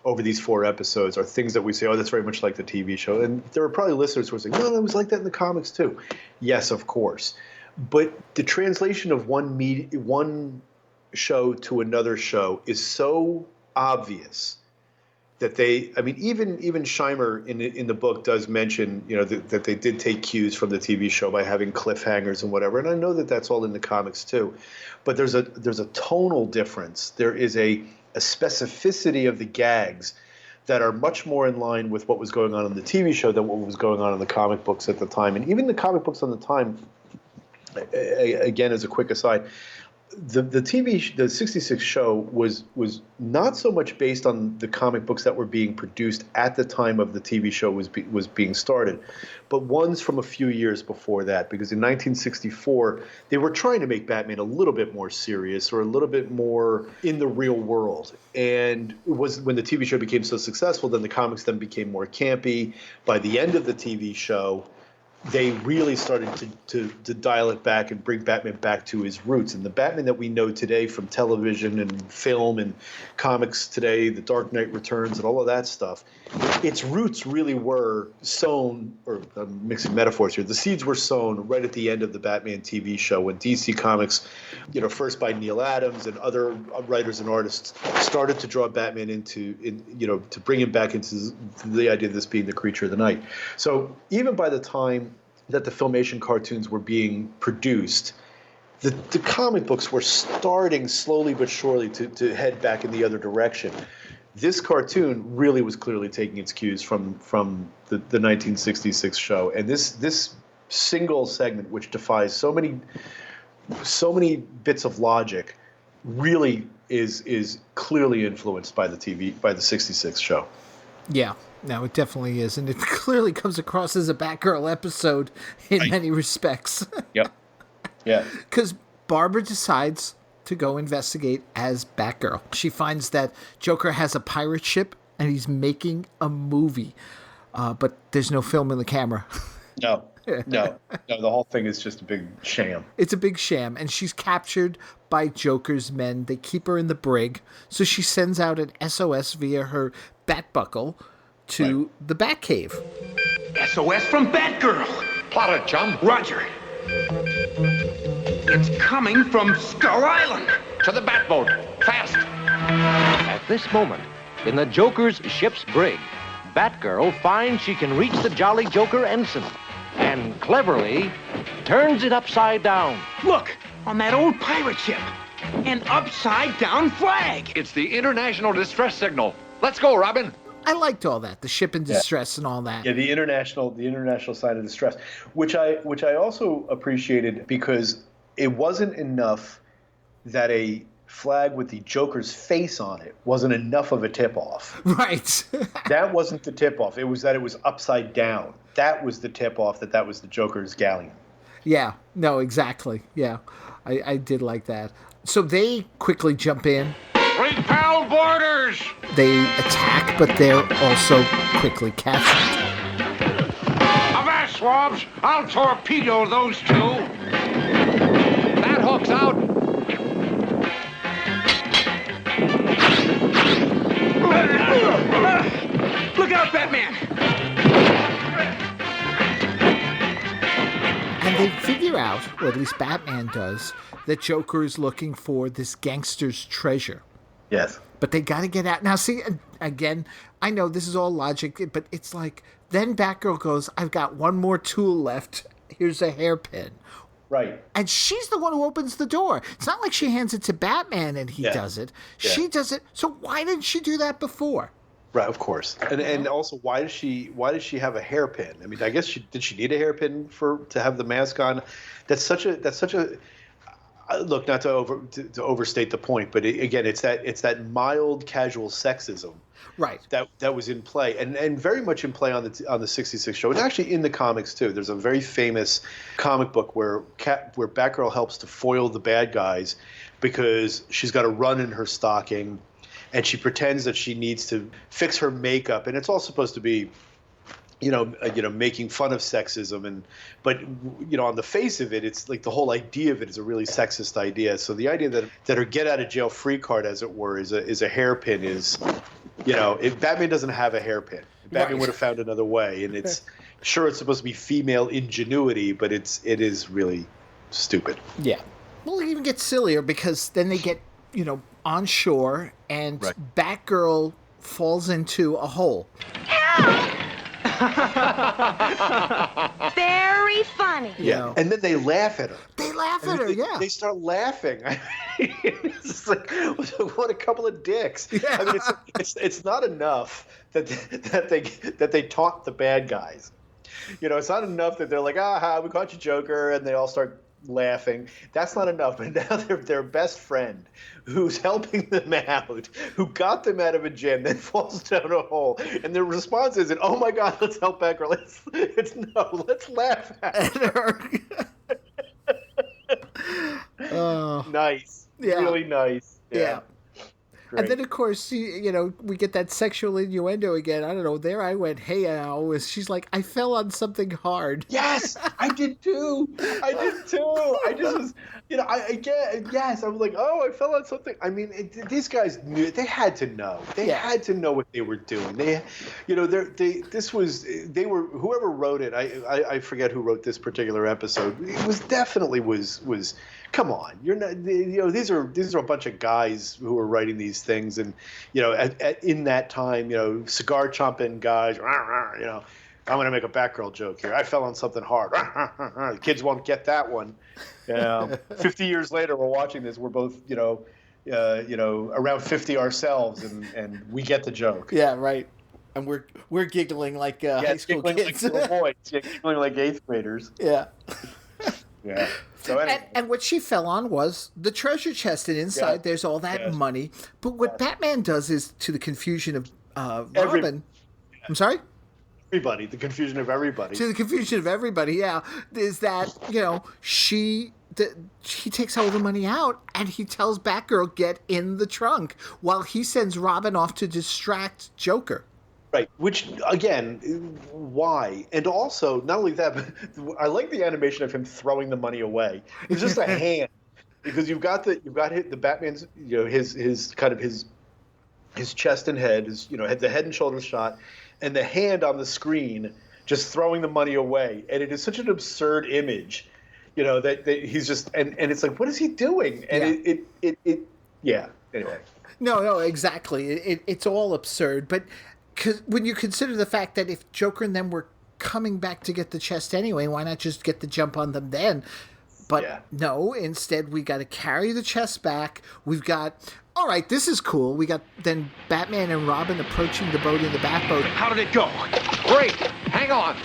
over these 4 episodes are things that we say, oh, that's very much like the TV show. And there are probably listeners who are saying, no, it was like that in the comics too. Yes, of course. But the translation of one show to another show is so obvious that even Scheimer in the book does mention, that they did take cues from the TV show by having cliffhangers and whatever. And I know that that's all in the comics too. But there's a tonal difference. There is a specificity of the gags that are much more in line with what was going on in the TV show than what was going on in the comic books at the time. And even the comic books on the time, again, as a quick aside, the 66 show was not so much based on the comic books that were being produced at the time of the TV show was being started, but ones from a few years before that. Because in 1964, they were trying to make Batman a little bit more serious or a little bit more in the real world. And it was when the TV show became so successful, then the comics then became more campy. By the end of the TV show, they really started to dial it back and bring Batman back to his roots. And the Batman that we know today from television and film and comics today, The Dark Knight Returns and all of that stuff, its roots really were sown, or I'm mixing metaphors here, the seeds were sown right at the end of the Batman TV show when DC Comics, first by Neil Adams and other writers and artists, started to draw Batman to bring him back into the idea of this being the creature of the night. So even by the time that the Filmation cartoons were being produced, the comic books were starting slowly but surely to head back in the other direction. This cartoon really was clearly taking its cues from the 1966 show, and this single segment, which defies so many bits of logic, really is clearly influenced by the 66 show. Yeah. No, it definitely is, and it clearly comes across as a Batgirl episode in many respects. Yep. Yeah. Because Barbara decides to go investigate as Batgirl. She finds that Joker has a pirate ship, and he's making a movie, but there's no film in the camera. No, the whole thing is just a big sham. It's a big sham, and she's captured by Joker's men. They keep her in the brig, so she sends out an SOS via her Batbuckle to the Batcave. SOS from Batgirl. Plot it, chum. Roger. It's coming from Skull Island. To the Batboat. Fast. At this moment, in the Joker's ship's brig, Batgirl finds she can reach the Jolly Joker ensign and cleverly turns it upside down. Look, on that old pirate ship. An upside-down flag. It's the international distress signal. Let's go, Robin. I liked all that, the ship in distress and all that. Yeah, the international sign of distress, which I also appreciated, because it wasn't enough that a flag with the Joker's face on it wasn't enough of a tip-off. Right. That wasn't the tip-off. It was that it was upside down. That was the tip-off that was the Joker's galleon. Yeah, no, exactly. Yeah, I did like that. So they quickly jump in. Repel boarders! They attack, but they're also quickly captured. Avast, swabs! I'll torpedo those two. That hook's out. Look out, Batman! And they figure out, or at least Batman does, that Joker is looking for this gangster's treasure. Yes. But they got to get out. Now, see, again, I know this is all logic, but it's like, then Batgirl goes, I've got one more tool left. Here's a hairpin. Right. And she's the one who opens the door. It's not like she hands it to Batman and he does it. Yeah. She does it. So why didn't she do that before? Right, of course. And also, why does she have a hairpin? I mean, I guess did she need a hairpin to have the mask on? That's such a look, not to overstate the point, but again, it's that mild casual sexism, right? That was in play, and very much in play on the 66 show, and actually in the comics too. There's a very famous comic book where Batgirl helps to foil the bad guys because she's got a run in her stocking, and she pretends that she needs to fix her makeup, and it's all supposed to be, making fun of sexism, but on the face of it, it's like the whole idea of it is a really sexist idea. So the idea that her get out of jail free card, as it were, is a hairpin. If Batman doesn't have a hairpin, Batman would have found another way, and it's supposed to be female ingenuity, but it is really stupid. Yeah. Well, it even gets sillier because then they get, on shore and Batgirl falls into a hole. Very funny. Yeah. And then they laugh at her. They start laughing. It's just like, what a couple of dicks. Yeah. I mean, it's not enough that they taunt the bad guys. It's not enough that they're like, we caught you, Joker, and they all start laughing. That's not enough. But now their best friend, who's helping them out, who got them out of a jam, then falls down a hole, and their response isn't, "Oh my God, let's help Batgirl." Let's laugh at her. Nice. Yeah. Really nice. Yeah. Great. And then, of course, we get that sexual innuendo again. I don't know. There I went, hey, Al. She's like, I fell on something hard. Yes, I did too. I just was, yes. I was like, oh, I fell on something. I mean, these guys knew. They had to know. They had to know what they were doing. Whoever wrote it. I forget who wrote this particular episode. It was definitely was. Come on, you're not. These are a bunch of guys who are writing these things, and in that time, cigar chomping guys. I'm going to make a Batgirl joke here. I fell on something hard. The kids won't get that one. 50 years later, we're watching this. We're both around 50 ourselves, and we get the joke. Yeah, right. And we're giggling like high school kids. Like little boys. Yeah, giggling like 8th graders. Yeah. Yeah. So anyway. And what she fell on was the treasure chest, and inside there's all that money. But what Batman does is, to the confusion of Robin. I'm sorry? Everybody. The confusion of everybody. To the confusion of everybody, yeah. Is that, he takes all the money out, and he tells Batgirl, get in the trunk, while he sends Robin off to distract Joker. Right, which, again, why? And also, not only that, but I like the animation of him throwing the money away. It's just a hand, because you've got the Batman's, his kind of his chest and head, the head and shoulders shot, and the hand on the screen just throwing the money away. And it is such an absurd image, that he's just, and it's like, what is he doing? And anyway. No, exactly. It's all absurd, but... Because when you consider the fact that if Joker and them were coming back to get the chest anyway, why not just get the jump on them then? But no, instead we got to carry the chest back. We've got, all right, this is cool. We got then Batman and Robin approaching the boat in the Batboat. How did it go? Great. Hang on.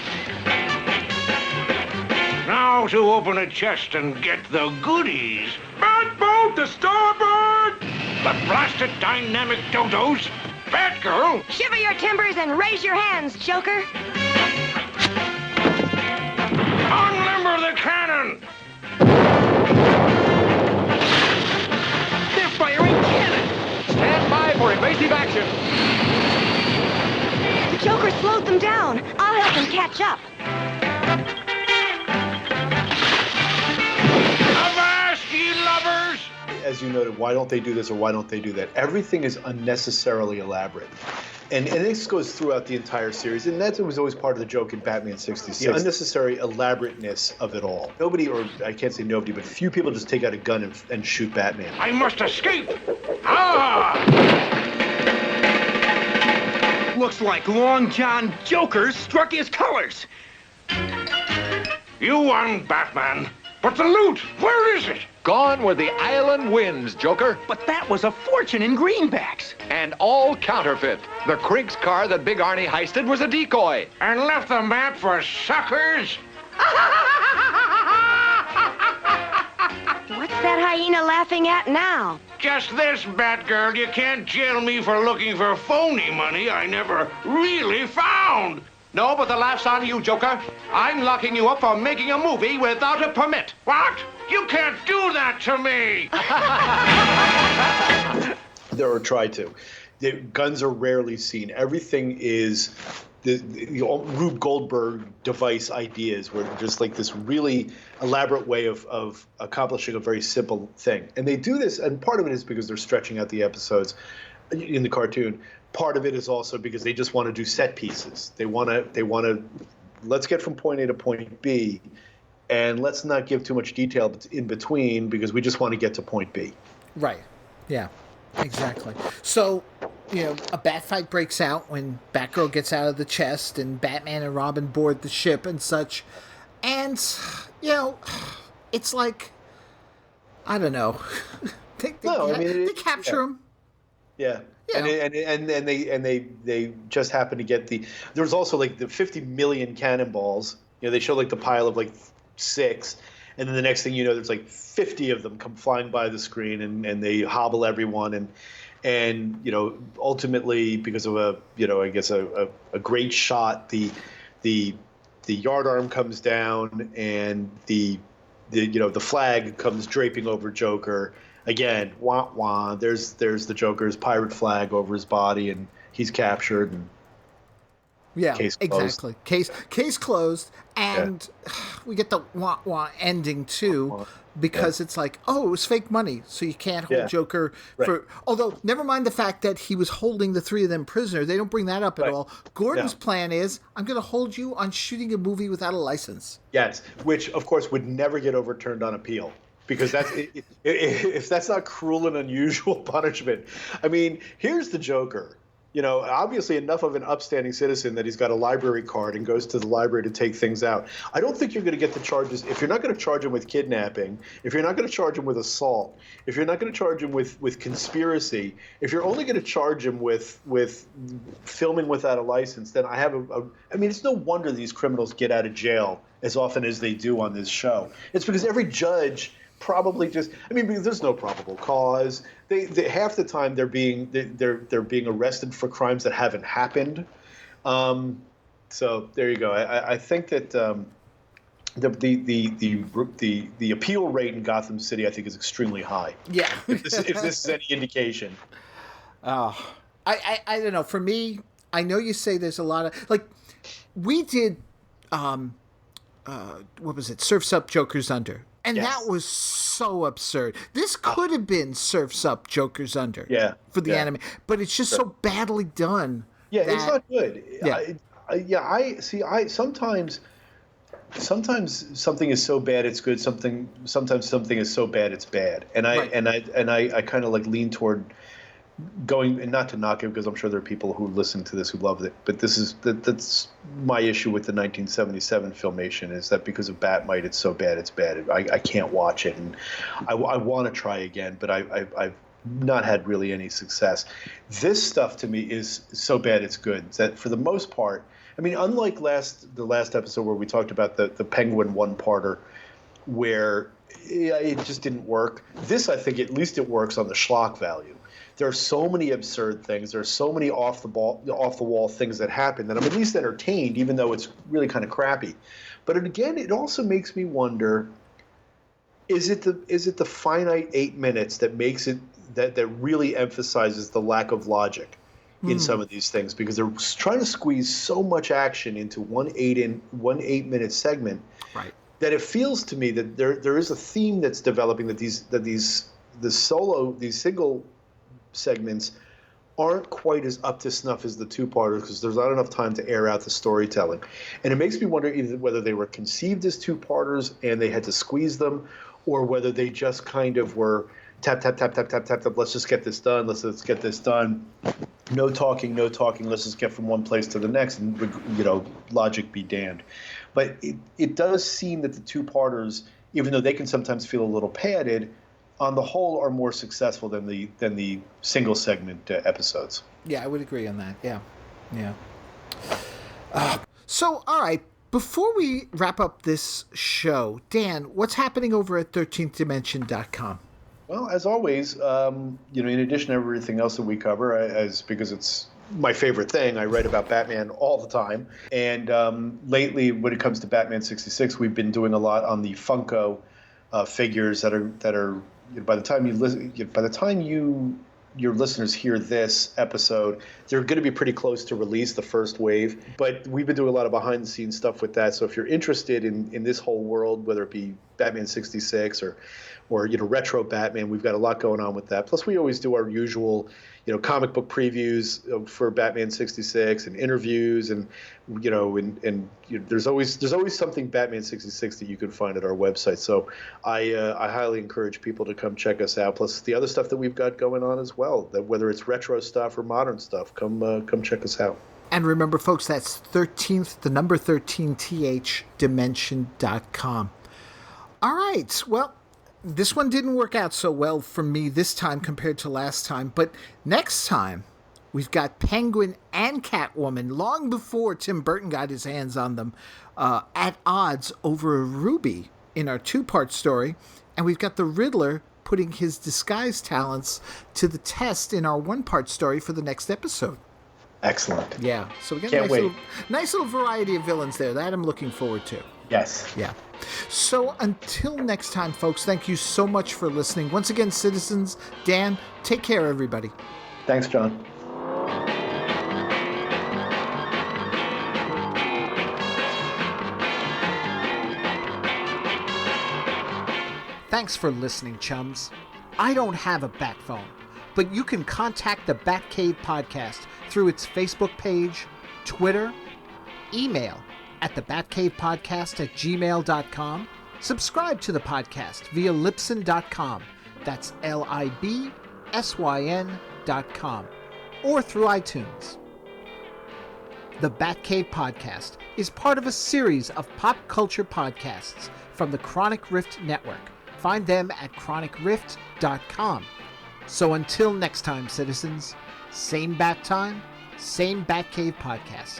Now to open a chest and get the goodies. Batboat to starboard! The blasted dynamic dodos! Batgirl! Shiver your timbers and raise your hands, Joker. Unlimber the cannon! They're firing cannon! Stand by for evasive action! The Joker slowed them down. I'll help him catch up. Avast, ye lovers! As you noted, why don't they do this or why don't they do that? Everything is unnecessarily elaborate. And this goes throughout the entire series, and that was always part of the joke in Batman 66. The unnecessary elaborateness of it all. Nobody, or I can't say nobody, but few people just take out a gun and shoot Batman. I must escape! Looks like Long John Joker struck his colors. You won, Batman. But the loot, where is it? Gone were the island winds, Joker. But that was a fortune in greenbacks. And all counterfeit. The Krink's car that Big Arnie heisted was a decoy. And left the map for suckers? What's that hyena laughing at now? Just this, Batgirl. You can't jail me for looking for phony money I never really found. No, but the laugh's on you, Joker. I'm locking you up for making a movie without a permit. What? You can't do that to me! Or try to. guns are rarely seen. Everything is the Rube Goldberg device ideas, where just like this really elaborate way of accomplishing a very simple thing. And they do this, and part of it is because they're stretching out the episodes in the cartoon. Part of it is also because they just want to do set pieces. They want to let's get from point A to point B, and let's not give too much detail in between because we just want to get to point B. Right. Yeah. Exactly. So, a bat fight breaks out when Batgirl gets out of the chest and Batman and Robin board the ship and such. And, it's like, I don't know. They capture him. Yeah. And they just happen to get there was also like the 50 million cannonballs. They show like the pile of like 6, and then the next thing you know, there's like 50 of them come flying by the screen, and they hobble everyone, and ultimately because of a great shot, the yardarm comes down, and the flag comes draping over Joker. Again, wah wah. There's the Joker's pirate flag over his body, and he's captured. And case closed. Exactly. Case closed, and we get the wah wah ending too, because it's like, it was fake money, so you can't hold Joker for. Although, never mind the fact that he was holding the 3 of them prisoner. They don't bring that up at all. Gordon's plan is, I'm going to hold you on shooting a movie without a license. Yes, which of course would never get overturned on appeal. Because that's if that's not cruel and unusual punishment. I mean, here's the Joker. Obviously enough of an upstanding citizen that he's got a library card and goes to the library to take things out. I don't think you're going to get the charges. If you're not going to charge him with kidnapping, if you're not going to charge him with assault, if you're not going to charge him with conspiracy, if you're only going to charge him with filming without a license, then I mean, it's no wonder these criminals get out of jail as often as they do on this show. It's because every judge probably because there's no probable cause. They half the time they're being arrested for crimes that haven't happened. So there you go. I think that the appeal rate in Gotham City, I think, is extremely high. Yeah. if this is any indication. I don't know. For me, I know you say there's a lot of we did. What was it? Surf's Up, Joker's Under. And that was so absurd. This could have been Surf's Up, Joker's Under for the anime. But it's just so badly done. Yeah, it's not good. Yeah. Sometimes something is so bad it's good. Sometimes something is so bad it's bad. And I kind of lean toward going, and not to knock it because I'm sure there are people who listen to this who love it, but that's my issue with the 1977 Filmation, is that because of Batmite it's so bad it's bad. I can't watch it, and I want to try again, but I've not had really any success. This stuff to me is so bad it's good that for the most part, unlike the last episode where we talked about the Penguin one-parter where it just didn't work, this I think at least it works on the schlock value. There are so many absurd things. There are so many off the wall things that happen that I'm at least entertained, even though it's really kind of crappy. But again, it also makes me wonder: is it the finite 8 minutes that makes it that really emphasizes the lack of logic in some of these things, because they're trying to squeeze so much action into one 8 minute segment, right? That it feels to me that there is a theme that's developing, that these single segments aren't quite as up to snuff as the two-parters because there's not enough time to air out the storytelling. And it makes me wonder either whether they were conceived as two-parters and they had to squeeze them, or whether they just kind of were tap, tap, tap, tap, tap, tap, tap, let's just get this done, let's get this done. No talking, let's just get from one place to the next, and logic be damned. But it does seem that the two-parters, even though they can sometimes feel a little padded, on the whole, are more successful than the single segment episodes. Yeah, I would agree on that. Yeah. So, all right, before we wrap up this show, Dan, what's happening over at 13thdimension.com? Well, as always, in addition to everything else that we cover, because it's my favorite thing, I write about Batman all the time. And lately, when it comes to Batman 66, we've been doing a lot on the Funko figures that are. By the time you your listeners hear this episode, they're going to be pretty close to release, the first wave. But we've been doing a lot of behind-the-scenes stuff with that. So if you're interested in this whole world, whether it be Batman 66 or retro Batman, we've got a lot going on with that. Plus, we always do our usual, comic book previews for Batman 66 and interviews, and there's always something Batman 66 that you can find at our website. So I highly encourage people to come check us out. Plus the other stuff that we've got going on as well, that whether it's retro stuff or modern stuff, come check us out. And remember, folks, that's 13th, the number 13th, dimension.com. All right, well, this one didn't work out so well for me this time compared to last time, but next time we've got Penguin and Catwoman, long before Tim Burton got his hands on them, at odds over a ruby in our two-part story, and we've got the Riddler putting his disguise talents to the test in our one-part story for the next episode. Excellent. Yeah, so we got Can't wait. Nice little variety of villains there. That I'm looking forward to. Yes. Yeah. So until next time, folks, thank you so much for listening. Once again, citizens, Dan, take care, everybody. Thanks, John. Thanks for listening, chums. I don't have a bat phone, but you can contact the Batcave Podcast through its Facebook page, Twitter, email at thebatcavepodcast@gmail.com. Subscribe to the podcast via Libsyn.com. That's LIBSYN.com. Or through iTunes. The Batcave Podcast is part of a series of pop culture podcasts from the Chronic Rift Network. Find them at chronicrift.com. So until next time, citizens, same bat time, same Batcave Podcast.